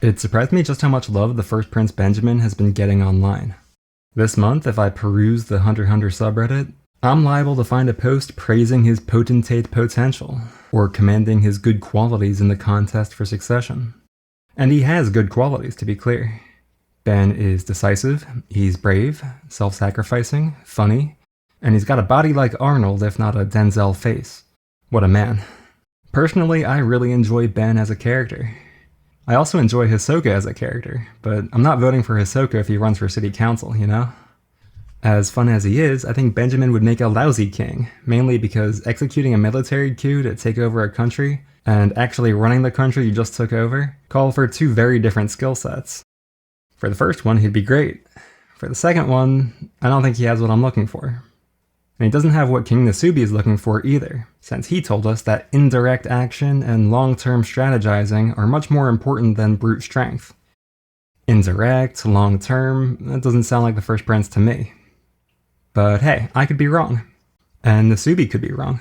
It surprised me just how much love the first Prince Benjamin has been getting online. This month, if I peruse the Hunter x Hunter subreddit, I'm liable to find a post praising his potentate potential, or commending his good qualities in the contest for succession. And he has good qualities, to be clear. Ben is decisive, he's brave, self-sacrificing, funny, and he's got a body like Arnold if not a Denzel face. What a man. Personally, I really enjoy Ben as a character. I also enjoy Hisoka as a character, but I'm not voting for Hisoka if he runs for city council, you know? As fun as he is, I think Benjamin would make a lousy king, mainly because executing a military coup to take over a country, and actually running the country you just took over, call for two very different skill sets. For the first one, he'd be great. For the second one, I don't think he has what I'm looking for. And he doesn't have what King Nasubi is looking for either, since he told us that indirect action and long-term strategizing are much more important than brute strength. Indirect, long-term, that doesn't sound like the first prince to me. But hey, I could be wrong. And Nasubi could be wrong.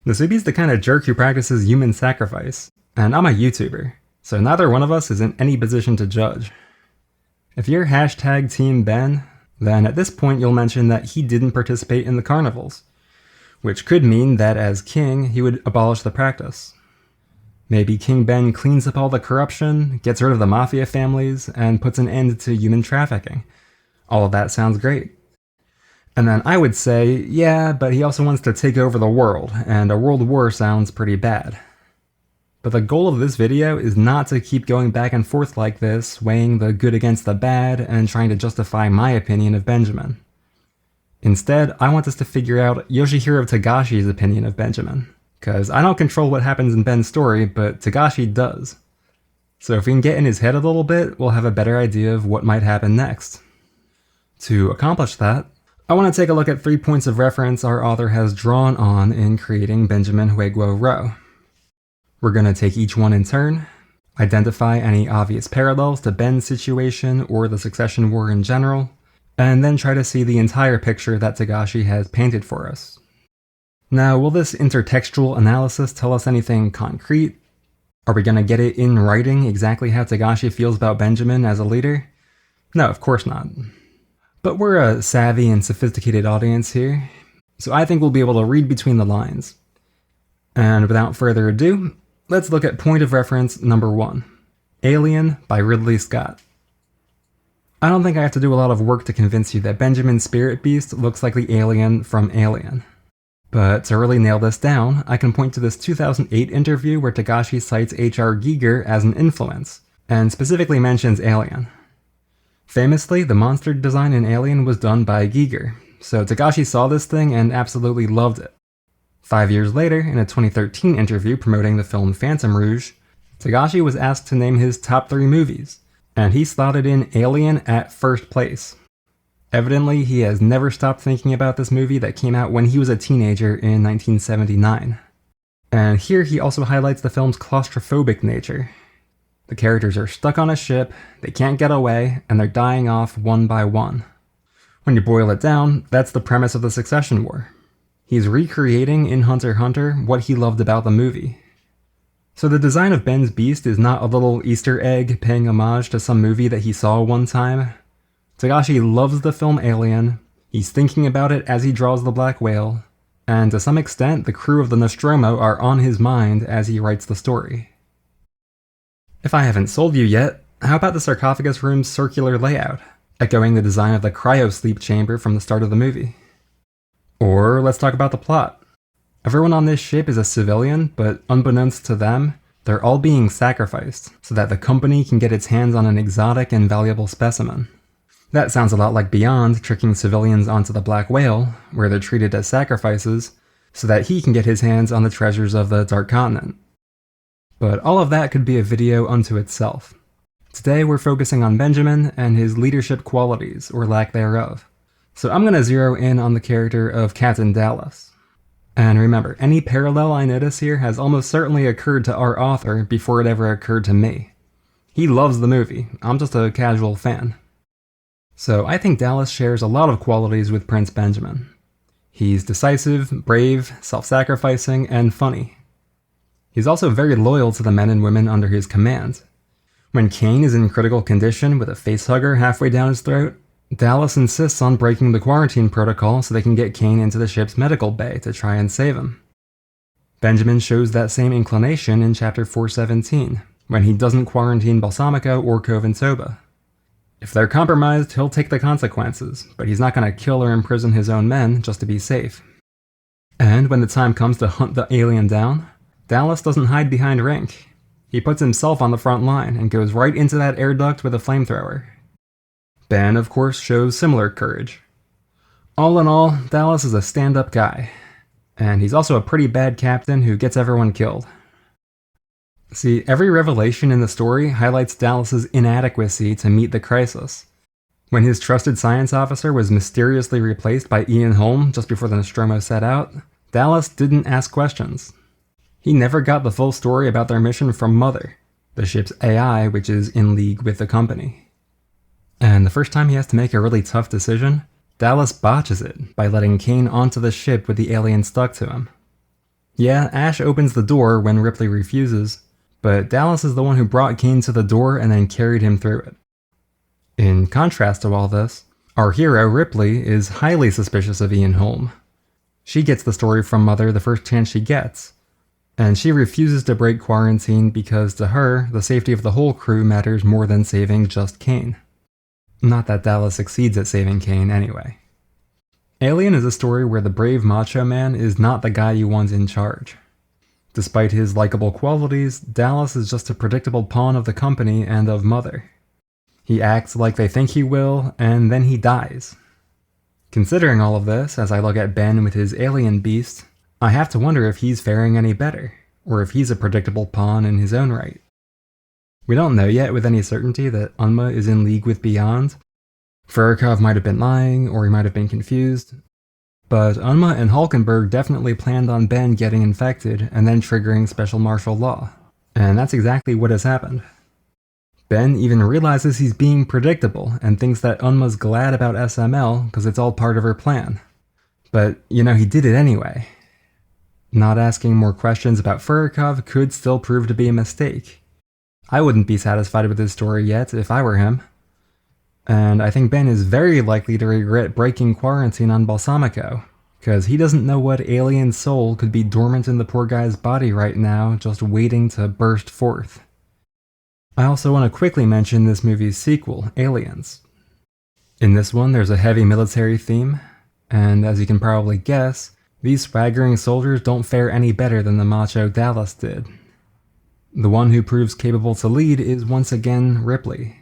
Nasubi's the kind of jerk who practices human sacrifice, and I'm a YouTuber, so neither one of us is in any position to judge. If you're hashtag Team Ben, then at this point you'll mention that he didn't participate in the carnivals, which could mean that as king, he would abolish the practice. Maybe King Ben cleans up all the corruption, gets rid of the mafia families, and puts an end to human trafficking. All of that sounds great. And then I would say, yeah, but he also wants to take over the world, and a world war sounds pretty bad. But the goal of this video is not to keep going back and forth like this, weighing the good against the bad, and trying to justify my opinion of Benjamin. Instead, I want us to figure out Yoshihiro Togashi's opinion of Benjamin, because I don't control what happens in Ben's story, but Togashi does. So if we can get in his head a little bit, we'll have a better idea of what might happen next. To accomplish that, I want to take a look at 3 points of reference our author has drawn on in creating Benjamin Hueguo-Rho. We're going to take each one in turn, identify any obvious parallels to Ben's situation or the Succession War in general, and then try to see the entire picture that Togashi has painted for us. Now, will this intertextual analysis tell us anything concrete? Are we going to get it in writing exactly how Togashi feels about Benjamin as a leader? No, of course not. But we're a savvy and sophisticated audience here, so I think we'll be able to read between the lines. And without further ado, let's look at point of reference number 1, Alien by Ridley Scott. I don't think I have to do a lot of work to convince you that Benjamin's spirit beast looks like the alien from Alien. But to really nail this down, I can point to this 2008 interview where Togashi cites H.R. Giger as an influence, and specifically mentions Alien. Famously, the monster design in Alien was done by Giger, so Togashi saw this thing and absolutely loved it. 5 years later, in a 2013 interview promoting the film Phantom Rouge, Togashi was asked to name his top 3 movies, and he slotted in Alien at first place. Evidently, he has never stopped thinking about this movie that came out when he was a teenager in 1979. And here he also highlights the film's claustrophobic nature. The characters are stuck on a ship, they can't get away, and they're dying off one by one. When you boil it down, that's the premise of the Succession War. He's recreating in Hunter x Hunter what he loved about the movie. So the design of Ben's beast is not a little Easter egg paying homage to some movie that he saw one time. Togashi loves the film Alien, he's thinking about it as he draws the black whale, and to some extent the crew of the Nostromo are on his mind as he writes the story. If I haven't sold you yet, how about the sarcophagus room's circular layout, echoing the design of the cryo-sleep chamber from the start of the movie? Or let's talk about the plot. Everyone on this ship is a civilian, but unbeknownst to them, they're all being sacrificed so that the company can get its hands on an exotic and valuable specimen. That sounds a lot like Beyond tricking civilians onto the Black Whale, where they're treated as sacrifices, so that he can get his hands on the treasures of the Dark Continent. But all of that could be a video unto itself. Today we're focusing on Benjamin and his leadership qualities, or lack thereof. So I'm going to zero in on the character of Captain Dallas. And remember, any parallel I notice here has almost certainly occurred to our author before it ever occurred to me. He loves the movie, I'm just a casual fan. So I think Dallas shares a lot of qualities with Prince Benjamin. He's decisive, brave, self-sacrificing, and funny. He's also very loyal to the men and women under his command, When Kane is in critical condition with a facehugger halfway down his throat, Dallas insists on breaking the quarantine protocol so they can get Kane into the ship's medical bay to try and save him. Benjamin shows that same inclination in Chapter 417, when he doesn't quarantine Balsamico or Coventoba. If they're compromised, he'll take the consequences, but he's not going to kill or imprison his own men just to be safe. And when the time comes to hunt the alien down, Dallas doesn't hide behind Rink. He puts himself on the front line and goes right into that air duct with a flamethrower. Ben, of course, shows similar courage. All in all, Dallas is a stand-up guy. And he's also a pretty bad captain who gets everyone killed. See, every revelation in the story highlights Dallas's inadequacy to meet the crisis. When his trusted science officer was mysteriously replaced by Ian Holm just before the Nostromo set out, Dallas didn't ask questions. He never got the full story about their mission from Mother, the ship's AI, which is in league with the company. And the first time he has to make a really tough decision, Dallas botches it by letting Kane onto the ship with the alien stuck to him. Yeah, Ash opens the door when Ripley refuses, but Dallas is the one who brought Kane to the door and then carried him through it. In contrast to all this, our hero, Ripley, is highly suspicious of Ian Holm. She gets the story from Mother the first chance she gets, and she refuses to break quarantine because to her, the safety of the whole crew matters more than saving just Kane. Not that Dallas succeeds at saving Kane anyway. Alien is a story where the brave macho man is not the guy you want in charge. Despite his likable qualities, Dallas is just a predictable pawn of the company and of Mother. He acts like they think he will, and then he dies. Considering all of this, as I look at Ben with his alien beast, I have to wonder if he's faring any better, or if he's a predictable pawn in his own right. We don't know yet with any certainty that Unma is in league with Beyond. Furikov might have been lying, or he might have been confused. But Unma and Hulkenberg definitely planned on Ben getting infected and then triggering special martial law. And that's exactly what has happened. Ben even realizes he's being predictable and thinks that Unma's glad about SML because it's all part of her plan. But, he did it anyway. Not asking more questions about Furikov could still prove to be a mistake. I wouldn't be satisfied with his story yet if I were him. And I think Ben is very likely to regret breaking quarantine on Balsamico, because he doesn't know what alien soul could be dormant in the poor guy's body right now, just waiting to burst forth. I also want to quickly mention this movie's sequel, Aliens. In this one, there's a heavy military theme, and as you can probably guess, these swaggering soldiers don't fare any better than the macho Dallas did. The one who proves capable to lead is once again Ripley.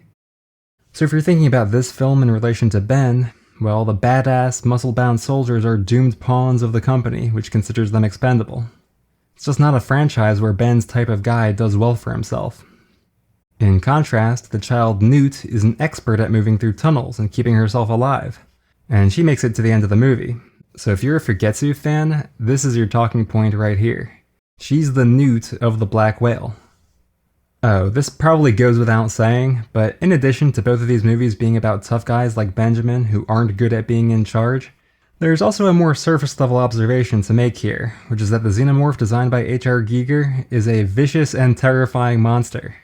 So if you're thinking about this film in relation to Ben, well, the badass, muscle-bound soldiers are doomed pawns of the company, which considers them expendable. It's just not a franchise where Ben's type of guy does well for himself. In contrast, the child Newt is an expert at moving through tunnels and keeping herself alive, and she makes it to the end of the movie. So if you're a Fugetsu fan, this is your talking point right here. She's the Newt of the Black Whale. Oh, this probably goes without saying, but in addition to both of these movies being about tough guys like Benjamin who aren't good at being in charge, there's also a more surface-level observation to make here, which is that the xenomorph designed by H.R. Giger is a vicious and terrifying monster.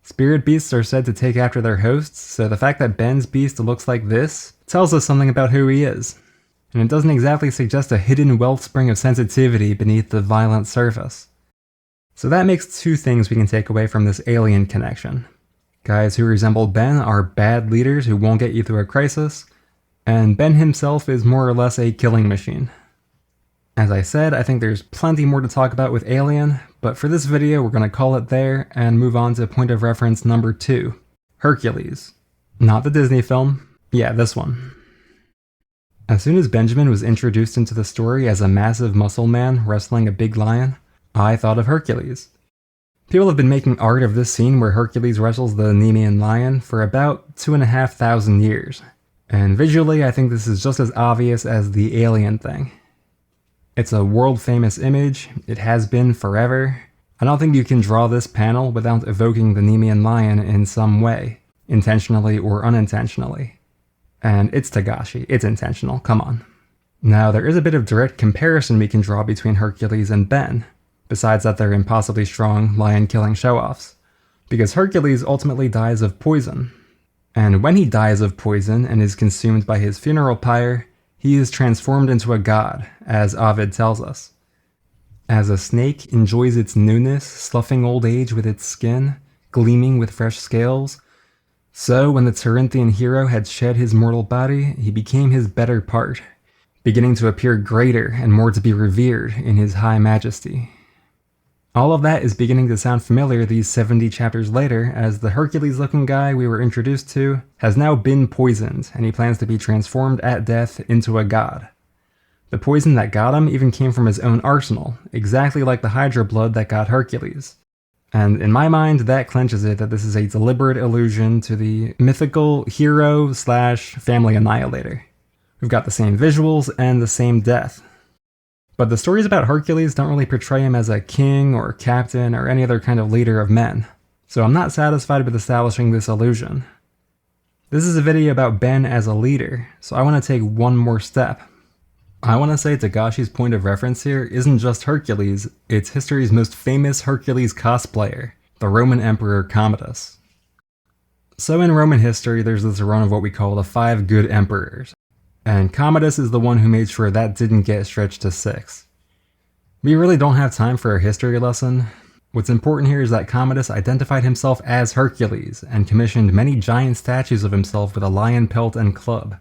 Spirit beasts are said to take after their hosts, so the fact that Ben's beast looks like this tells us something about who he is. And it doesn't exactly suggest a hidden wellspring of sensitivity beneath the violent surface. So that makes two things we can take away from this alien connection. Guys who resemble Ben are bad leaders who won't get you through a crisis, and Ben himself is more or less a killing machine. As I said, I think there's plenty more to talk about with Alien, but for this video we're going to call it there and move on to point of reference number 2, Hercules. Not the Disney film, yeah, this one. As soon as Benjamin was introduced into the story as a massive muscle man wrestling a big lion, I thought of Hercules. People have been making art of this scene where Hercules wrestles the Nemean lion for about 2,500 years, and visually I think this is just as obvious as the alien thing. It's a world-famous image, it has been forever. I don't think you can draw this panel without evoking the Nemean lion in some way, intentionally or unintentionally. And it's Togashi, it's intentional, come on. Now there is a bit of direct comparison we can draw between Hercules and Ben, besides that they're impossibly strong lion-killing show-offs. because Hercules ultimately dies of poison. And when he dies of poison and is consumed by his funeral pyre, he is transformed into a god, as Ovid tells us. As a snake enjoys its newness, sloughing old age with its skin, gleaming with fresh scales, so when the Corinthian hero had shed his mortal body, he became his better part, beginning to appear greater and more to be revered in his high majesty. All of that is beginning to sound familiar these 70 chapters later, as the Hercules-looking guy we were introduced to has now been poisoned, and he plans to be transformed at death into a god. The poison that got him even came from his own arsenal, exactly like the Hydra blood that got Hercules. And in my mind, that clenches it that this is a deliberate allusion to the mythical hero/family annihilator. We've got the same visuals and the same death. But the stories about Hercules don't really portray him as a king or captain or any other kind of leader of men, so I'm not satisfied with establishing this illusion. This is a video about Ben as a leader, so I want to take one more step. I want to say Togashi's point of reference here isn't just Hercules, it's history's most famous Hercules cosplayer, the Roman Emperor Commodus. So in Roman history, there's this run of what we call the 5 good emperors, and Commodus is the one who made sure that didn't get stretched to 6. We really don't have time for a history lesson. What's important here is that Commodus identified himself as Hercules, and commissioned many giant statues of himself with a lion pelt and club.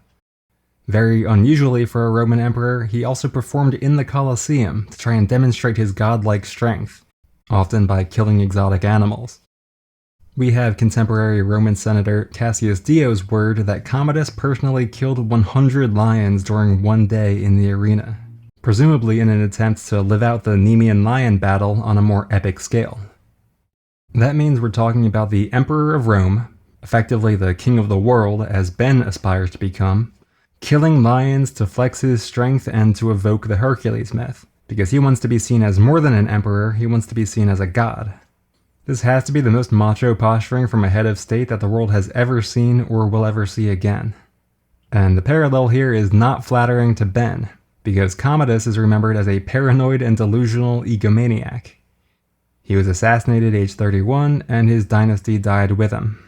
Very unusually for a Roman emperor, he also performed in the Colosseum to try and demonstrate his godlike strength, often by killing exotic animals. We have contemporary Roman Senator Cassius Dio's word that Commodus personally killed 100 lions during one day in the arena, presumably in an attempt to live out the Nemean lion battle on a more epic scale. That means we're talking about the Emperor of Rome, effectively the king of the world as Ben aspires to become, killing lions to flex his strength and to evoke the Hercules myth, because he wants to be seen as more than an emperor, he wants to be seen as a god. This has to be the most macho posturing from a head of state that the world has ever seen or will ever see again. And the parallel here is not flattering to Ben, because Commodus is remembered as a paranoid and delusional egomaniac. He was assassinated age 31, and his dynasty died with him.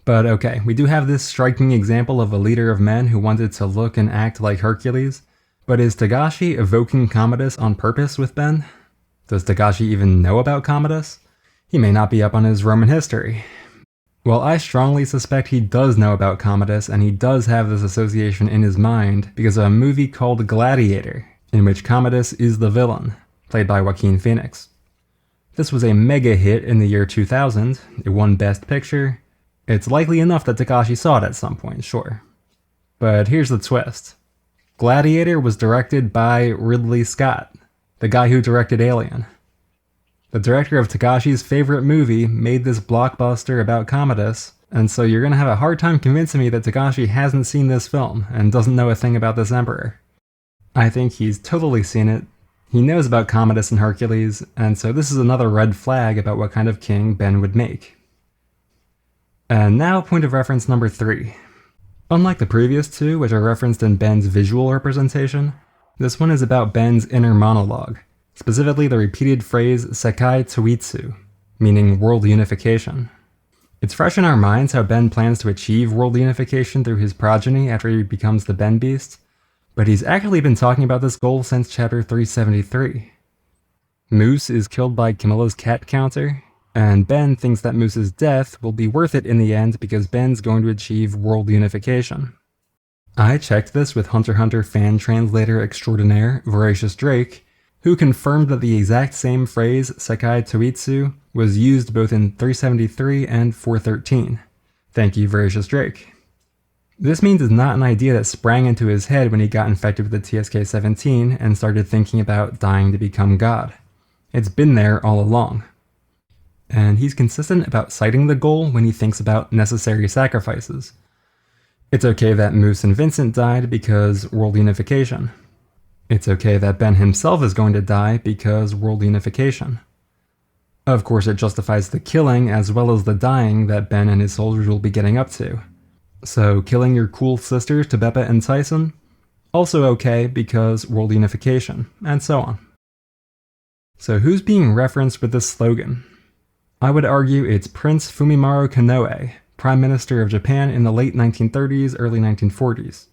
But okay, we do have this striking example of a leader of men who wanted to look and act like Hercules, but is Togashi evoking Commodus on purpose with Ben? Does Togashi even know about Commodus? He may not be up on his Roman history. Well, I strongly suspect he does know about Commodus, and he does have this association in his mind because of a movie called Gladiator, in which Commodus is the villain, played by Joaquin Phoenix. This was a mega hit in the year 2000, it won Best Picture. It's likely enough that Togashi saw it at some point, sure. But here's the twist. Gladiator was directed by Ridley Scott, the guy who directed Alien. The director of Togashi's favorite movie made this blockbuster about Commodus, and so you're gonna have a hard time convincing me that Togashi hasn't seen this film and doesn't know a thing about this emperor. I think he's totally seen it. He knows about Commodus and Hercules, and so this is another red flag about what kind of king Ben would make. And now point of reference number 3. Unlike the previous 2, which are referenced in Ben's visual representation, this one is about Ben's inner monologue, specifically the repeated phrase Sekai Toitsu, meaning world unification. It's fresh in our minds how Ben plans to achieve world unification through his progeny after he becomes the Ben Beast, but he's actually been talking about this goal since chapter 373. Moose is killed by Camilla's cat counter, and Ben thinks that Moose's death will be worth it in the end because Ben's going to achieve world unification. I checked this with Hunter x Hunter fan translator extraordinaire Voracious Drake, who confirmed that the exact same phrase Sekai Toitsu was used both in 373 and 413. Thank you, Voracious Drake. This means it's not an idea that sprang into his head when he got infected with the TSK-17 and started thinking about dying to become God. It's been there all along. And he's consistent about citing the goal when he thinks about necessary sacrifices. It's okay that Moose and Vincent died because world unification. It's okay that Ben himself is going to die because world unification. Of course, it justifies the killing as well as the dying that Ben and his soldiers will be getting up to. So killing your cool sisters Tebeppa and Tyson? Also okay because world unification, and so on. So who's being referenced with this slogan? I would argue it's Prince Fumimaro Konoe, Prime Minister of Japan in the late 1930s, early 1940s.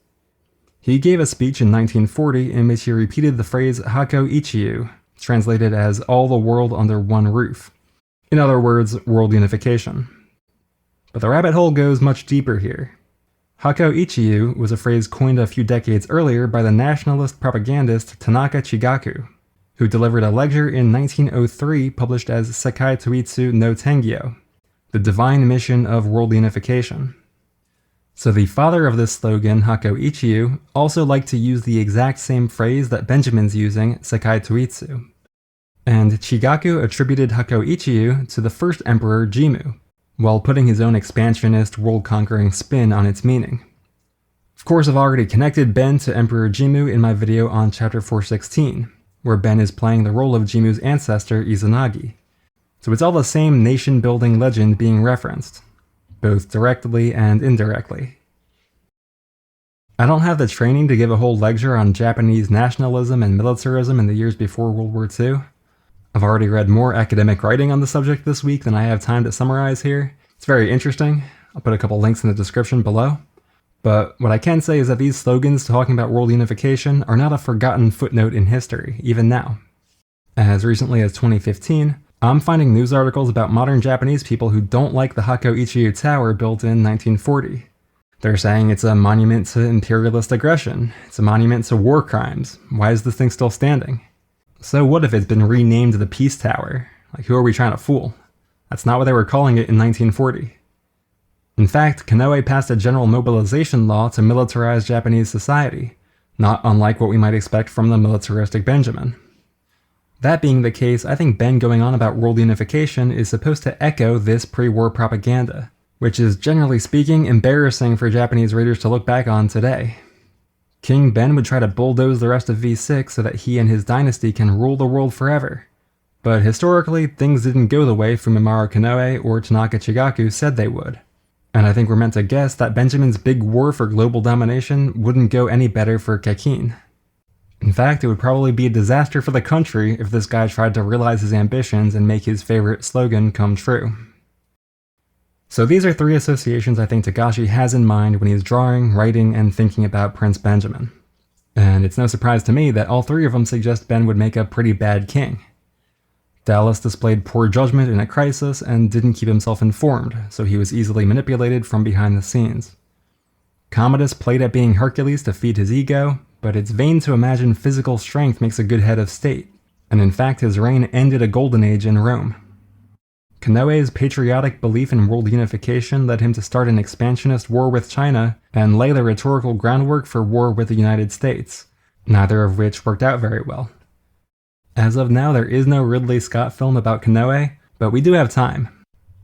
He gave a speech in 1940 in which he repeated the phrase Hakko Ichiu, translated as all the world under one roof. In other words, world unification. But the rabbit hole goes much deeper here. Hakko Ichiu was a phrase coined a few decades earlier by the nationalist propagandist Tanaka Chigaku, who delivered a lecture in 1903 published as Sekai Toitsu no Tengyo, the divine mission of world unification. So the father of this slogan, Hakko Ichiu, also liked to use the exact same phrase that Benjamin's using, Sekai Toitsu. And Chigaku attributed Hakko Ichiu to the first emperor Jimmu, while putting his own expansionist, world-conquering spin on its meaning. Of course, I've already connected Ben to Emperor Jimmu in my video on Chapter 416, where Ben is playing the role of Jimmu's ancestor, Izanagi. So it's all the same nation-building legend being referenced, both directly and indirectly. I don't have the training to give a whole lecture on Japanese nationalism and militarism in the years before World War II. I've already read more academic writing on the subject this week than I have time to summarize here. It's very interesting. I'll put a couple links in the description below. But what I can say is that these slogans talking about world unification are not a forgotten footnote in history, even now. As recently as 2015, I'm finding news articles about modern Japanese people who don't like the Hakko Ichiu Tower built in 1940. They're saying it's a monument to imperialist aggression, it's a monument to war crimes, why is this thing still standing? So what if it's been renamed the Peace Tower? Like, who are we trying to fool? That's not what they were calling it in 1940. In fact, Konoe passed a general mobilization law to militarize Japanese society, not unlike what we might expect from the militaristic Benjamin. That being the case, I think Ben going on about world unification is supposed to echo this pre-war propaganda, which is generally speaking embarrassing for Japanese readers to look back on today. King Ben would try to bulldoze the rest of V6 so that he and his dynasty can rule the world forever. But historically, things didn't go the way Fumimaro Konoe or Tanaka Chigaku said they would. And I think we're meant to guess that Benjamin's big war for global domination wouldn't go any better for Kekin. In fact, it would probably be a disaster for the country if this guy tried to realize his ambitions and make his favorite slogan come true. So these are three associations I think Togashi has in mind when he's drawing, writing, and thinking about Prince Benjamin. And it's no surprise to me that all three of them suggest Ben would make a pretty bad king. Dallas displayed poor judgment in a crisis and didn't keep himself informed, so he was easily manipulated from behind the scenes. Commodus played at being Hercules to feed his ego, but it's vain to imagine physical strength makes a good head of state, and in fact his reign ended a golden age in Rome. Konoe's patriotic belief in world unification led him to start an expansionist war with China and lay the rhetorical groundwork for war with the United States, neither of which worked out very well. As of now, there is no Ridley Scott film about Konoe, but we do have time.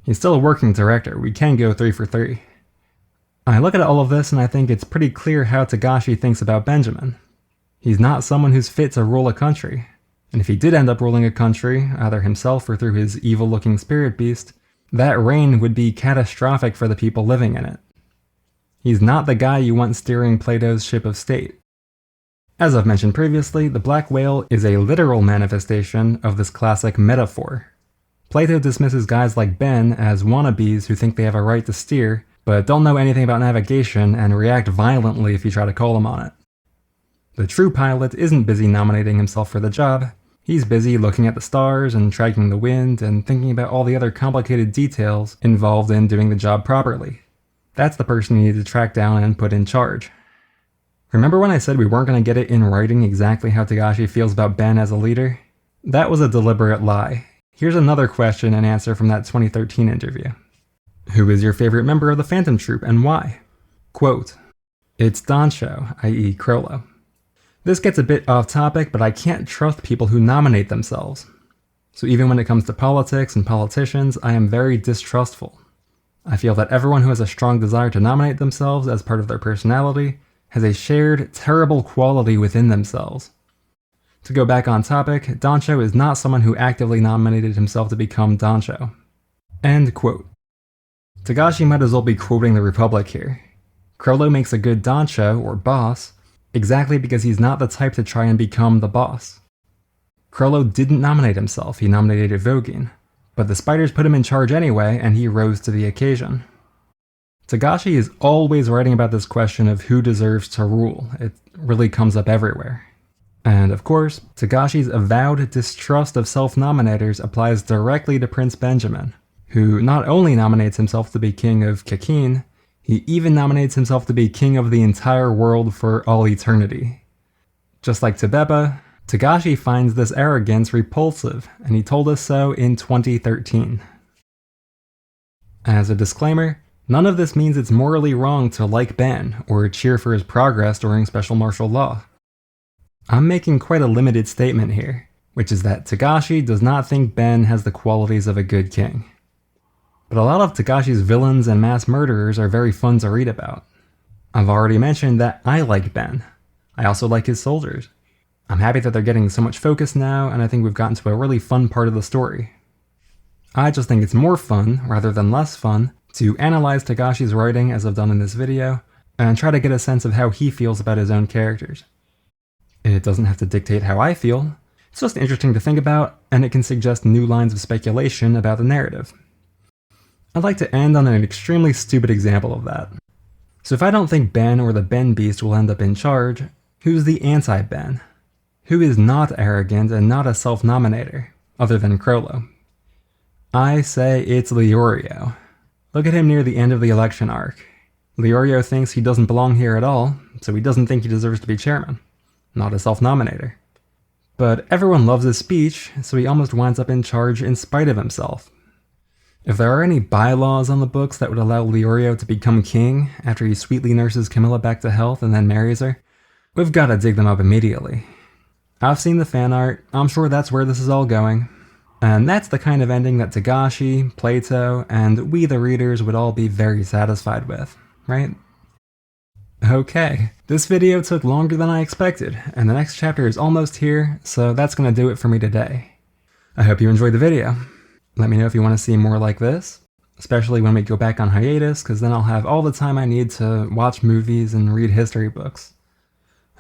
He's still a working director, we can go 3 for 3. I look at all of this and I think it's pretty clear how Togashi thinks about Benjamin. He's not someone who's fit to rule a country. And if he did end up ruling a country, either himself or through his evil-looking spirit beast, that reign would be catastrophic for the people living in it. He's not the guy you want steering Plato's ship of state. As I've mentioned previously, the black whale is a literal manifestation of this classic metaphor. Plato dismisses guys like Ben as wannabes who think they have a right to steer, but don't know anything about navigation and react violently if you try to call them on it. The true pilot isn't busy nominating himself for the job. He's busy looking at the stars and tracking the wind and thinking about all the other complicated details involved in doing the job properly. That's the person you need to track down and put in charge. Remember when I said we weren't going to get it in writing exactly how Togashi feels about Ben as a leader? That was a deliberate lie. Here's another question and answer from that 2013 interview. Who is your favorite member of the Phantom Troop and why? Quote, "It's Dancho, i.e. Crollo. This gets a bit off topic, but I can't trust people who nominate themselves. So even when it comes to politics and politicians, I am very distrustful. I feel that everyone who has a strong desire to nominate themselves as part of their personality has a shared, terrible quality within themselves. To go back on topic, Dancho is not someone who actively nominated himself to become Dancho." End quote. Togashi might as well be quoting the Republic here. Crollo makes a good Dancho, or boss, exactly because he's not the type to try and become the boss. Crollo didn't nominate himself, he nominated Vogin, but the spiders put him in charge anyway, and he rose to the occasion. Togashi is always writing about this question of who deserves to rule. It really comes up everywhere. And of course, Togashi's avowed distrust of self-nominators applies directly to Prince Benjamin, who not only nominates himself to be king of Kekin, he even nominates himself to be king of the entire world for all eternity. Just like Tobeba, Togashi finds this arrogance repulsive, and he told us so in 2013. As a disclaimer, none of this means it's morally wrong to like Ben or cheer for his progress during special martial law. I'm making quite a limited statement here, which is that Togashi does not think Ben has the qualities of a good king. But a lot of Togashi's villains and mass murderers are very fun to read about. I've already mentioned that I like Ben. I also like his soldiers. I'm happy that they're getting so much focus now, and I think we've gotten to a really fun part of the story. I just think it's more fun, rather than less fun, to analyze Togashi's writing as I've done in this video, and try to get a sense of how he feels about his own characters. It doesn't have to dictate how I feel, it's just interesting to think about, and it can suggest new lines of speculation about the narrative. I'd like to end on an extremely stupid example of that. So if I don't think Ben or the Ben Beast will end up in charge, who's the anti-Ben? Who is not arrogant and not a self-nominator, other than Crollo? I say it's Leorio. Look at him near the end of the election arc. Leorio thinks he doesn't belong here at all, so he doesn't think he deserves to be chairman. Not a self-nominator. But everyone loves his speech, so he almost winds up in charge in spite of himself. If there are any bylaws on the books that would allow Leorio to become king after he sweetly nurses Camilla back to health and then marries her, we've got to dig them up immediately. I've seen the fan art, I'm sure that's where this is all going. And that's the kind of ending that Togashi, Plato, and we the readers would all be very satisfied with, right? Okay, this video took longer than I expected, and the next chapter is almost here, so that's gonna do it for me today. I hope you enjoyed the video. Let me know if you want to see more like this, especially when we go back on hiatus, because then I'll have all the time I need to watch movies and read history books.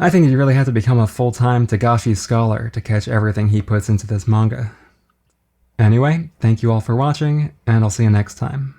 I think you really have to become a full-time Togashi scholar to catch everything he puts into this manga. Anyway, thank you all for watching, and I'll see you next time.